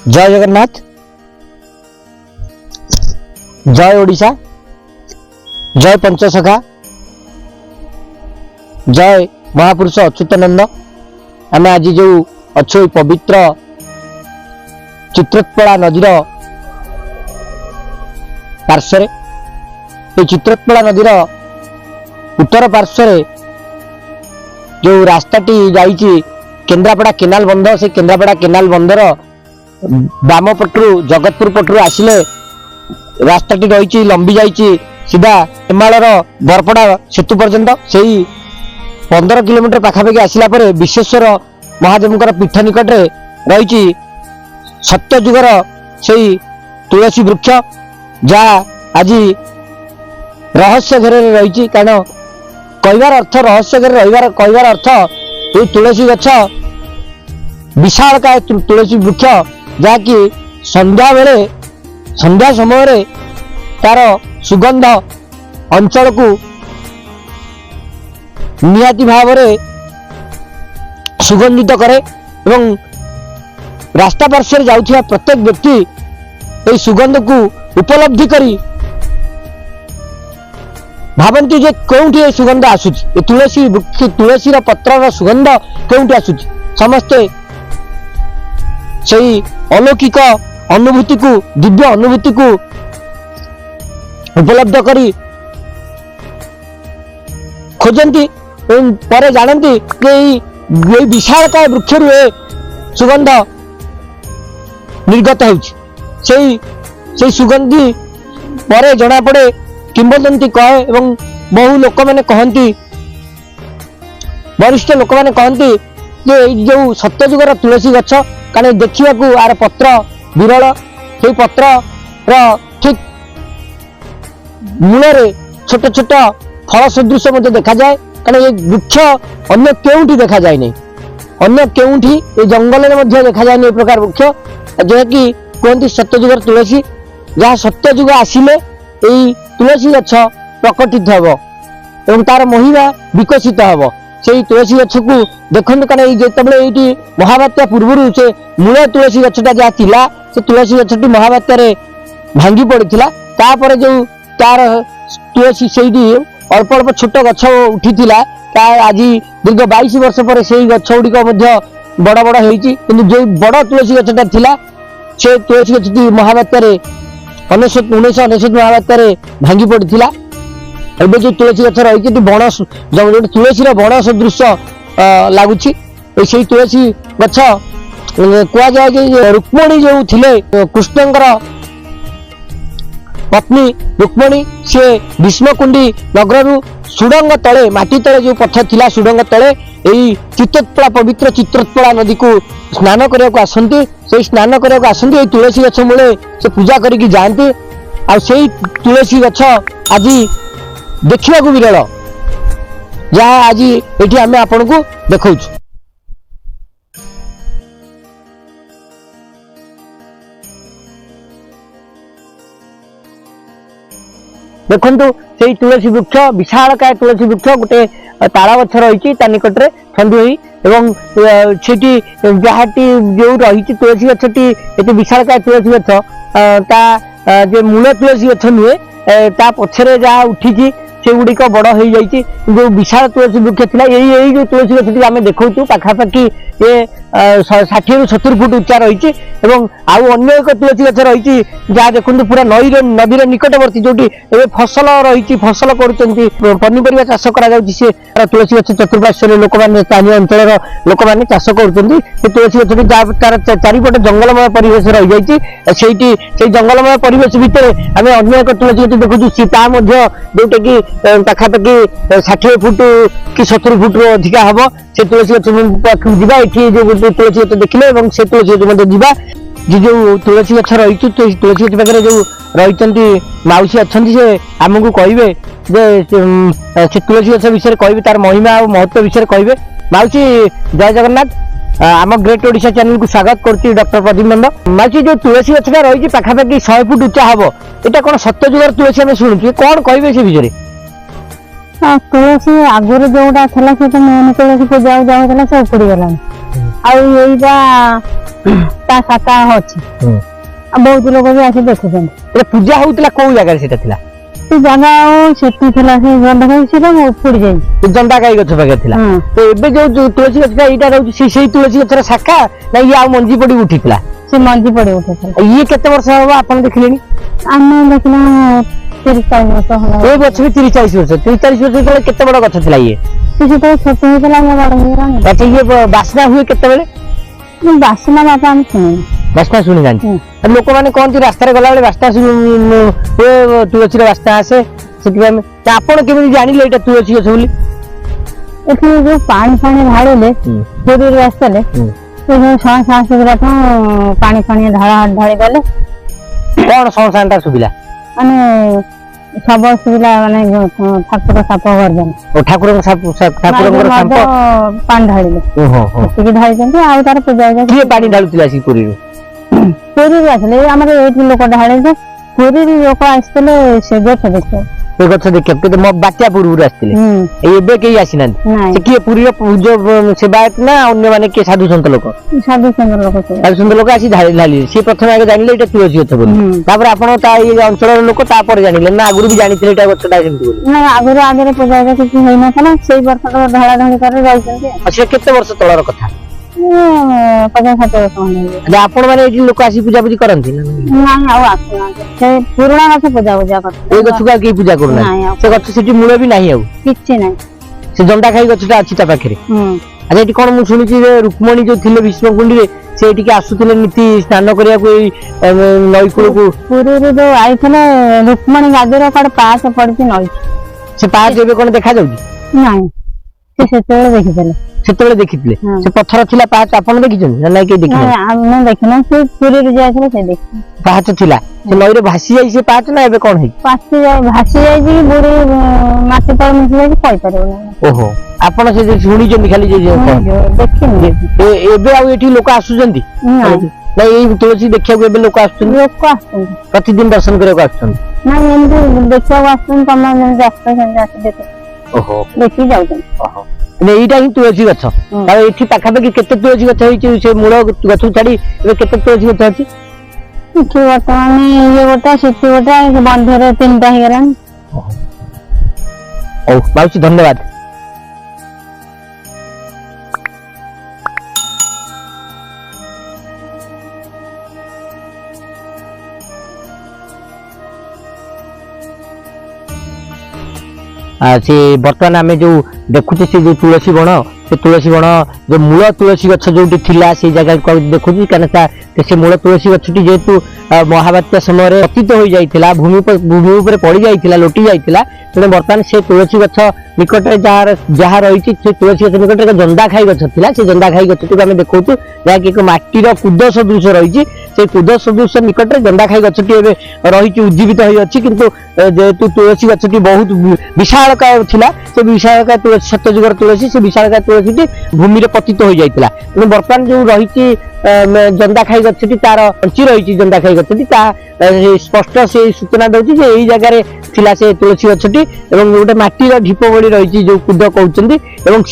जय जगन्नाथ, जय ओडिशा, जय पंचसखा, जय महापुरुष अच्युतानंद। आम आज जो अच्छे पवित्र चित्रत्पड़ा नदीर पार्श्व चित्रत्पड़ा नदीर उत्तर पार्श्व जो रास्ताटी जाइए केन्द्रापड़ा केनाल बंध, से केन्द्रापड़ा केनाल बंधर बाम पटरू जगतपुर पटरू आसिले रास्ताटी रही लंबी जाइए सीधा हिमालयर बरपड़ा सेतु पर्यंत। से 15 किलोमीटर पाखापाखि आसला पर विश्वेश्वर महादेव पीठ निकट रही सत्यजुगर से तुलसी वृक्ष, जहाँ आज रहस्य घेर रही। कारण कहबार अर्थ रहस्य घेर रही कहबार अर्थ ये तुलसी गछ विशालकाय तुलसी वृक्ष जहाँकि संध्या बेले संध्या समय तार सुगंध अंचल को निहाती भाव में सुगंधित करे एवं रास्ता पार्श्व जाउथिया प्रत्येक व्यक्ति ये सुगंध को उपलब्धि करी भावती जे कौटी ये सुगंध आसुची, ये तुलसी वृक्ष तुलसी पत्र सुगंध कौटी आसुची। समस्ते सही अलौकिक अनुभूति को दिव्य अनुभूति को उपलब्ध करी खोजती पर जानती कि विशालकाय वृक्ष सुगंध निर्गत हो सुगंधी पर जना पड़े किंवदंती कहे एवं बहु लोक मैंने कहती वरिष्ठ लोक मैंने कहती जे जो सत्यजुगर तुलसी गछ कारण देखा आर पत्र विरल, से पत्र ठीक मूल छोट छोट फल सदृश देखा जाए। कारण ये वृक्ष अन्य केउठी देखा जाए नहीं, अन्य केउठी ये जंगल में देखा जाए नहीं प्रकार वृक्ष जहाँकि कहती सत्यजुगर तुलसी, जहाँ सत्यजुग आसिले यही तुलसी गछ प्रकटित हेब एवं तार महिमा विकसित हेब। से तुलसी गछ को देखु कारण जितेबाला ये महाबात्या पूर्व से मूल तुलसी गछटा जहाँ थिला से तुलसी गछटी महाबात्यारे भांगी पड़ता। तापर जो तार तुलसी से अल्प अल्प छोट गछ उठी आज दीर्घ 22 वर्ष पर से गछ गुड़िक बड़ बड़ होती, जो बड़ तुलसी गछटा थिला से तुलसी गछटी महाबात्यारे 1999 महाबात्यारे भांगी पड़ता। एवं जो तुलसी गछ रही बण जो तुलसी बण सदृश लगुच से तुलसी गछ कह जाए कि रुक्मणी जो थिले कृष्णंकर पत्नी रुक्मणी से भीष्मकुंडी नगर सुडंग तले माटी तले जो पथ थिला सुडंग तले यही चित्रत्पड़ा पवित्र चित्रत्पड़ा नदी को स्नान करने को आसती। से स्नान करने को आसती तुलसी गछ मूले से पूजा करके जाती। आ तुलसी गछ आज देखा विरल, जहाँ आज ये आम आपण को देखा। देखु से तुलसी वृक्ष विशालकाय तुलसी वृक्ष गोटे तारा गछ रही निकट में छंदी हुई एवं सेठी जहाँ जो रही तुलसी गछटी ये विशालकाय तुलसी गछ ता मूल तुलसी गछ नुहे ता पछरे जहाँ उठी से गुड़िक बड़ हो जाइए। जो विशाल तुलसी वृक्ष था यही जो तुलसी गछटी आम देखु पाखापाखि ये 60 ରୁ 70 फुट उच्चा रही आउ अन्य एक तुलसी गछ रही जहाँ देखु पूरा नदीर निकटवर्ती जो फसल रही फसल करीपरिया चाष कर तुलसी गछ चतुर्पार्श्व लोक मैंने स्थानीय अंचल लोक मैंने चाष कर तुलसी गछटी तार चारिपटे जंगलमय परिवेश रही जाइए। जंगलमय परिवेश भितर आम अन्य एक तुलसी गछ देखु जोटा कि पाखापाखि 60 फुट कि 70 फुट अधिका हम से तुलसी गछ जावा ये जो तुलसी गछ देखिले से तुलसी गछ जावा जो तुलसी गछ रही तुलसी गछ पाखे जो रही मौसी अच्छा से आमको कहे से तुलसी गछ विषय कहे तार महिमा और महत्व विषय कहे। मौसी जय जगन्नाथ, आम ग्रेट ओडिशा चैनल को स्वागत करती डॉक्टर प्रदीप नंद। मौसी जो तुलसी गछटा रही पाखापाखि 100 फुट उच्चा हम यहाँ कौन सत्यजुगर तुलसी आम शुणुचे कौन कहे से विषय? तुलसी आगुरी जोटा था मेन तुलसी पूजा जाऊला सब उपुड़ी गलानी ता साता अछि बहुत लोग भी आके देखुछन ए पूजा होउतला को जगह सेटा थिला से जगह सेठी थिला से जंदा खाई से तो फुड़ जाई जंदा खाई गछ पाके थिला तो एबे जो तुलसी गछटा एटा रहउची से तुलसी गछरा शाखा ना ये आ मंजी पड़ी उठितला से मंजी पड़ी उठितला ये केते वर्ष हो आपन देखलेनी आमे देखना 40 वर्ष होला ए गछ भी 30 40 वर्ष तले केते बड़ गछ थिला ये से तो छोट होतला ना बड़ होरा अच्छा ये बासना हुए केते बेले बासना बापा हम सुनी बास्ता शुणी जानी लोक माने कहती रास्ता गला बेले बास्ता तुलसी बास्ता आसे आपण केमी जानिले एटा तुलसी गछ बोली एठी जो पानी पानी ढाळले पूरी रास्ता ले तो सांस सुबिला तो पानी पानी ढाळी गले कोन संसानटा सुबिला माने सब सुबिला माने ठाकुर साप गर्दन ओ ठाकुर साप पानी ढाळले ओहो से ढाळी जंती आ तार पूजा के पानी ढाळुतिला सी पुरी पुरी आसले हमर एठी लोक ढाळे जे पुरी लोक आसले से गछ देखो ए गछ देखे के मो बाट्या पूर्व आसतिले एबे के आसिनान से के पुरी पूजो सेवायत ना अन्य माने के साधु संत लोक आसी ढाली से प्रथम आगे जानिले एटा तुलसी गछ बोली तापर आपण ता ए अंचल लोक तापर जानिले ना आगुरु भी जानिथिले एटा गछटा जेंति बोली ना आगुरु आगे पूजा किछि होई ना कला सेई वर्ष का ढाळा ढाळी करे जाइछन्ते अच्छा केते वर्ष तळर कथा 50-60 वर्ष होने आपण माने एठी लोक आसी पूजा पूजी करंती ना ना आउ आसना से पुराना गछ पूजा करते ए गछ का के पूजा करना से गछ सिटी मूल भी नाही आउ किछि नाही से जंडा खाई गछटा अछि ता पाखरे अच्छा एठी कोन मु सुनिछि जे रुक्मणी जो थिले विष्णुकुंडी रे से एठी के आसुथिले नीति स्नान करिया को नई कुळ को पुरी रे जो आइथले रुक्मणी गादीर कड पास पड़छि नई से पास एबे कोन देखा जाउछि नाही से सेतेले देखिथले सेतेले देखिथले से पत्थर थिला पाच आपण देखिछन ना नै के देखिन हम देखना से पुरी रे जाइथले से देखि पाच थिला से नई रे भासी जाई से पाच ना एबे कोन है पाच जाई भासी जाई जी बुरी माटी पर मिसि जाई कहि परबो ना ओहो आपण से सुनी जंदी खाली जे देखिन एबे आ एठी लोक आसुजंदी नै ए तुलसी देखिया को एबे लोक आसुजंदी प्रतिदिन दर्शन करे को आसुजंदी ना एमती देखिया आसुन तमा जास्त जास्त देखो ओहो देखि जाउछन ओहो ने एटा ही तुलसी गछ आ एठी पाखा पाखी केते तुलसी गछ होई से मूल गछ छाडी एबे केते तुलसी गछ अछि कि वर्तमान ये गोटा सिटी गोटा बंधरे तीनटा हे गरान ओ बहुत धन्यवाद से बर्तमान आम जो देखुचे से जो तुलसी बण जो मूल तुलसी गछ जो थिला से जगह को देखुची कारण से मूल तुलसी गछटी जेतु महाबात्या समय पतित हो जाइतिला भूमि पर पड़ी जाइतिला लोटी जाइतिला तेणु बर्तमान से तुलसी गछ निकट जहाँ रही से तुलसी गछ निकट जंदा खाई गछ थिला से जंदा खाई गछटी आम देखु जहाँ एक माटीर कुद सदृश रही से कुद सदृश निकट जंदा खाई गछटी एबे रही उज्जीवित होई अछि किंतु जेतु तुलसी गछटी बहुत विशालकाय थिला से विशालकाय तुलसी सत्यजुगर तुलसी से विशालकाय तुलसी भूमि रे पतित हो जाइतिला तेणु बर्तमान जो रही जंदा खाई गछटी तार अंची रही जंदा खाई गछटी ता स्पष्ट से सूचना दउछि जे एई जगह रे थिला से तुलसी गछटी एवं गोटे माटीर ढीप बड़ी रही जो कुद कहउचंदी एवं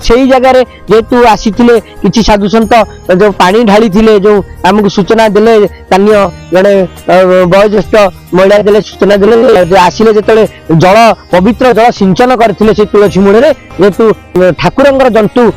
सेई जगह रे जेतु आसीथिले किछि साधु संत जो पानी ढाली थिले जो हमकु सूचना देले स्थानीय जड़े वयोज्येष्ठ महिला देले सूचना देले आसिले जेतले जल पवित्र जल सिंचन करथिले से तुलसी मूल रे जेतु ठाकुरंगर जंतु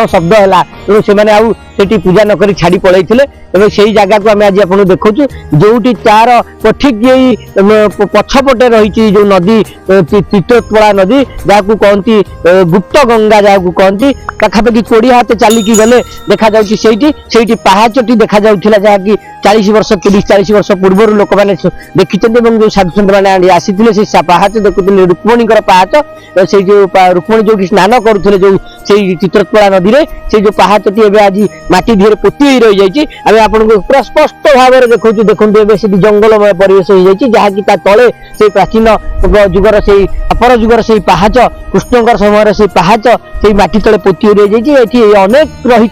शब्द है तेणु से आउ सेठी पूजा नक छाड़ी पलैथिले एवं से जगह को आम आज आपको देखु जो तार ठीक यही पछपटे रही जो नदी तीर्थोत्पला नदी जहाँ कहती गुप्त गंगा जहाँ कहती पाखापाखि 20 हाथ चलिकी गले देखा जाऊँगी पहाचटी देखा जाऊला जहाँकि 40 वर्ष 30-40 वर्ष पूर्व लोक मैंने देखी जो साधु सन्त मैंने आसी से पहाच देखुले रुक्मणी पहाच से जो रुक्मणी जो स्नान करुले जो चित्रोत्पला नदी में से जो पहाचटी एवं आज माटी धीरे पोती रही जाइए आम आपको पूरा स्पष्ट भाव में देखु देखते से जंगलमय परिवेश हो जाए जहाँकि तले से प्राचीन जुगर से अपर जुगर से पहाच कृष्ण समय से पहाच से माटी तले पोती रही जाइए अनेक रही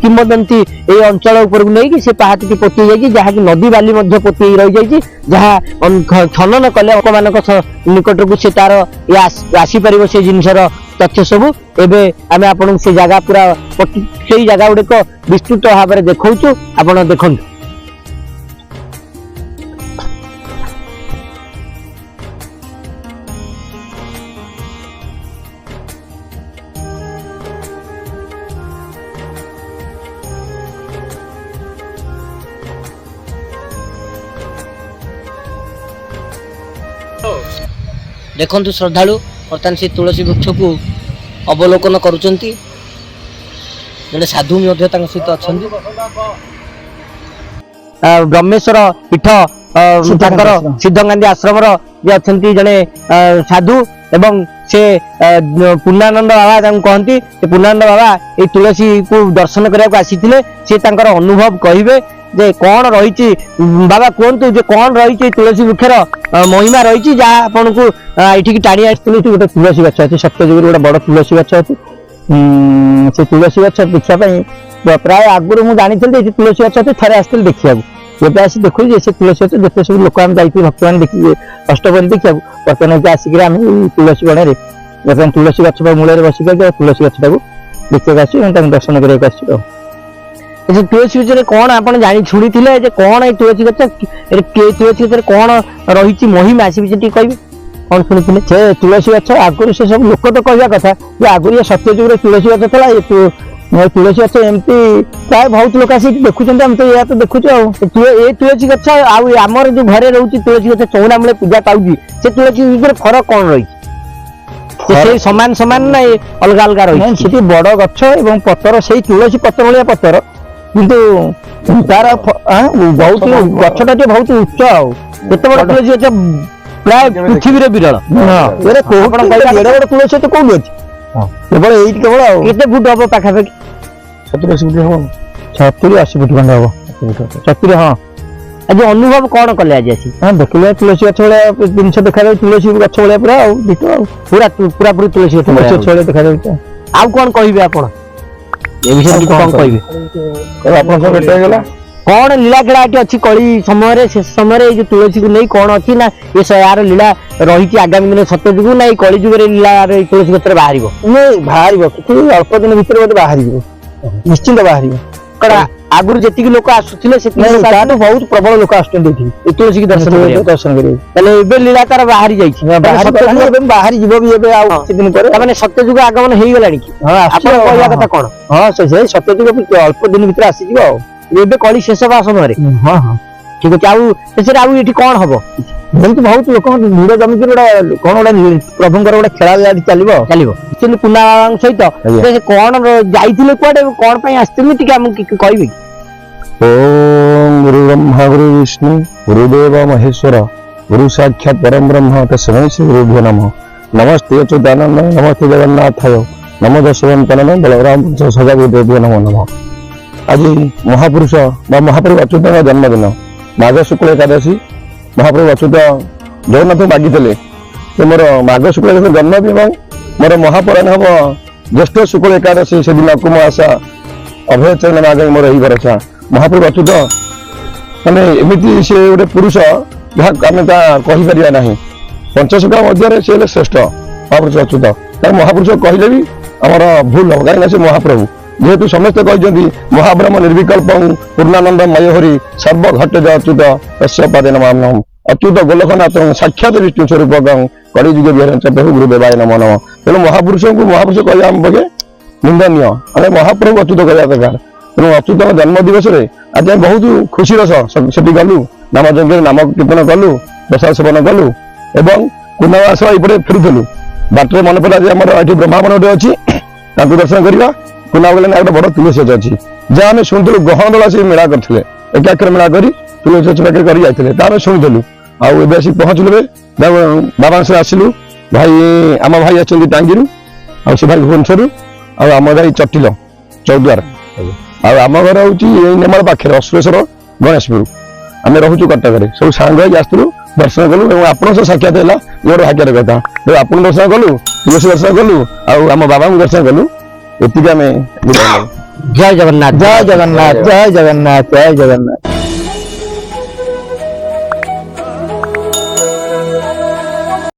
किंवदंती ये अंचल उपर नहीं से पहाचटी पोती जाइए जहाँकि नदी बाली पोती रही जाइए जहाँ खनन कले लोक निकट को से तार आसीपर से जिनसर तथ्य सब एबे आमे आपन से जगह पूरा से जगह गुड़िक विस्तृत भाव में देखा आपण देखु। देखु श्रद्धालु बर्तमान से तुलसी वृक्ष को अवलोकन करुचंती जड़े साधु सहित अच्छा ब्रह्मेश्वर पीठ सिद्धगांधी आश्रम जे अच्छा जड़े साधु एवं से पूर्णानंद बाबा कहती पूर्णानंद बाबा ये तुलसी को दर्शन करने आसी से अनुभव कहे जे कौन रही बाबा कहतु जे कौन रही तुलसी वृक्षर महिमा रही जहाँ आपन को ये टाणी आसती गोटे तुलसी गछ अच्छे सत्यजुग गोटे बड़ तुलसी गछ अच्छे से तुलसी गछ देखापी प्राय आगुरी मुझे जानी तुलसी गछ अच्छे थे आसती देखा ये आस देखु से तुलसी गछ जिते सब लोक आम जाइए भक्त मैंने देखिए अष्टपहरी देखा बर्तमान आसिक आम तुलसी बण में बर्तमान तुलसी गछ मूल बसिक तुलसी गछ देखा आस दर्शन करने आस तुलसी गछ कौन आप शुणी थे कौन ये तुलसी गछ तुलसी गछ कौन रही महिमा से कहे कौन शुणी थे तुलसी गछ आगुरी से सब लोक तो कहवा कथा कि आगुरी सत्यजुग तुलसी गछ था तुलसी गछ एमती प्राय बहुत लोग आस देखुं आम तो या तो देखु ये तुलसी गछ आमर जो घरे रोचे तुलसी गछ चौना मूले पूजा पाऊँ से तुलसी फरक कौन रही सामान सामान ना अलग अलग रही बड़ गछ और पतर से तुलसी पतर भाया पतर किंतु तार बहुत गछटा बहुत उच्च आते बड़ा तुलसी गछ प्राय पृथ्वी विरल बड़ तुलसी तो कौन अच्छी केवल ये केवल केते फुट हम पाखापाखि 70-80 फुट हम 70-80 फुट खंड हम 70 हाँ आज अनुभव कौन कले आज आसी हाँ देखिए तुलसी गछ भाया जिन देखा तुलसी गछ भाया पूरा पूरा पूरी तुलसी गछ भाया देखा आउ कौन कहे आप विषय कौन कहे कौन लीला खेला अच्छी कली समय से समय जो तुलसी को नहीं कौन अच्छी ना ये यार लीला रही आगामी दिन सत्यजुग ना कली जुगे लीला तुलसी गच बाहर बाहर कि अल्प दिन भर बाहर निश्चिंत बाहर आगुरी जी लोक आसुले बहुत प्रबल लोक आस तुलसी की दर्शन कर लीला तार बाहरी बाहर जीवन पर सत्यजुग आगमन हो गला कथा कौन हाँ से सत्यजुग अल्प दिन भर आसी कली शेष हवा समय हाँ हाँ ठीक अच्छे आउ कौन हम जमी बहुत लोक भिड़ जमिक गोटे कौन गोटे प्रभुंर गोटे खेला चलो पूर्णा सहित कौन जाइए कौटे कौन आसती आमको कह ओम गुरु ब्रह्मा गुरु विष्णु गुरुदेव महेश्वर गुरु साक्षात परम ब्रह्म तस्मै श्री गुरुभ्यो नमः नमस्ते अच्युतानंद नमस्ते जगन्नाथाय नमो दशवंतन बलराम सदा गुरुदेव्यो नमो नमः। आज महापुरुष महाप्रभु अच्युत जन्मदिन माघ शुक्ल एकादशी महाप्रभु अच्युत जगन्नाथ मागिले कि मोर माघ शुक्ल एकादशी जन्म भी मोर महापुराण हम ज्येष्ठ शुक्ल एकादशी से दिन को आशा अभय चरण मागे मोर ही भरोसा महाप्रभु अच्युत माने एमती से गोटे पुरुष जहाँ आम कहीपर ना पंचसखा मध्य से श्रेष्ठ महापुरुष अच्युत महापुरुष कहले भी आमर भूल हम कहीं से महाप्रभु जेहेतु समस्ते कहते महाब्रह्म निर्विकल्प पूर्णानंद मयोहरी सर्वघट अच्युत तस्य पादे नमाम्यहम् अच्युत गोलखनाथ साक्षात विष्णु स्वरूप कड़ी जुगे विहरंच प्रभु गुरुदेवाय नमो नमः। तेणु महापुरुष को महापुरुष कह आम पक्षे निंदनीय आम महाप्रभु अच्युत कहवा दरकार। तेणु अच्युत जन्म दिवस आज बहुत खुशी से गलु नाम यज्ञ नाम कीर्तन कलु प्रसाद सेवन कलु एवं कुंदवास ये फेरुलु बाटर मन पड़ा आम ये ब्रह्मांड गोटे अच्छी दर्शन करवा कुना गले गोटे बड़ तुलसी गछ अच्छी जहाँ आम शुणुलु गहन दल से मेला करते एकाक्षर मेला कर तुलसी गछ पाखे कर जाते शुणुलु आउ पहुँचलु बाबा से आसलु भाई आम भाई अच्छे टांगी आ भाई भुवनेश्वर आम भाई चटिल चौद्वार आम घर हूँ नेमाल पाखे अश्वेश्वर गणेशपुर आम रोचु कटक सब सांग आसलु दर्शन कलु आपण साक्षात है मोर भाग्यर कथा आप दर्शन कलु तुलसी दर्शन कलु आम बाबा दर्शन कलु ये जय जगन्नाथ जय जगन्नाथ जय जगन्नाथ जय जगन्नाथ।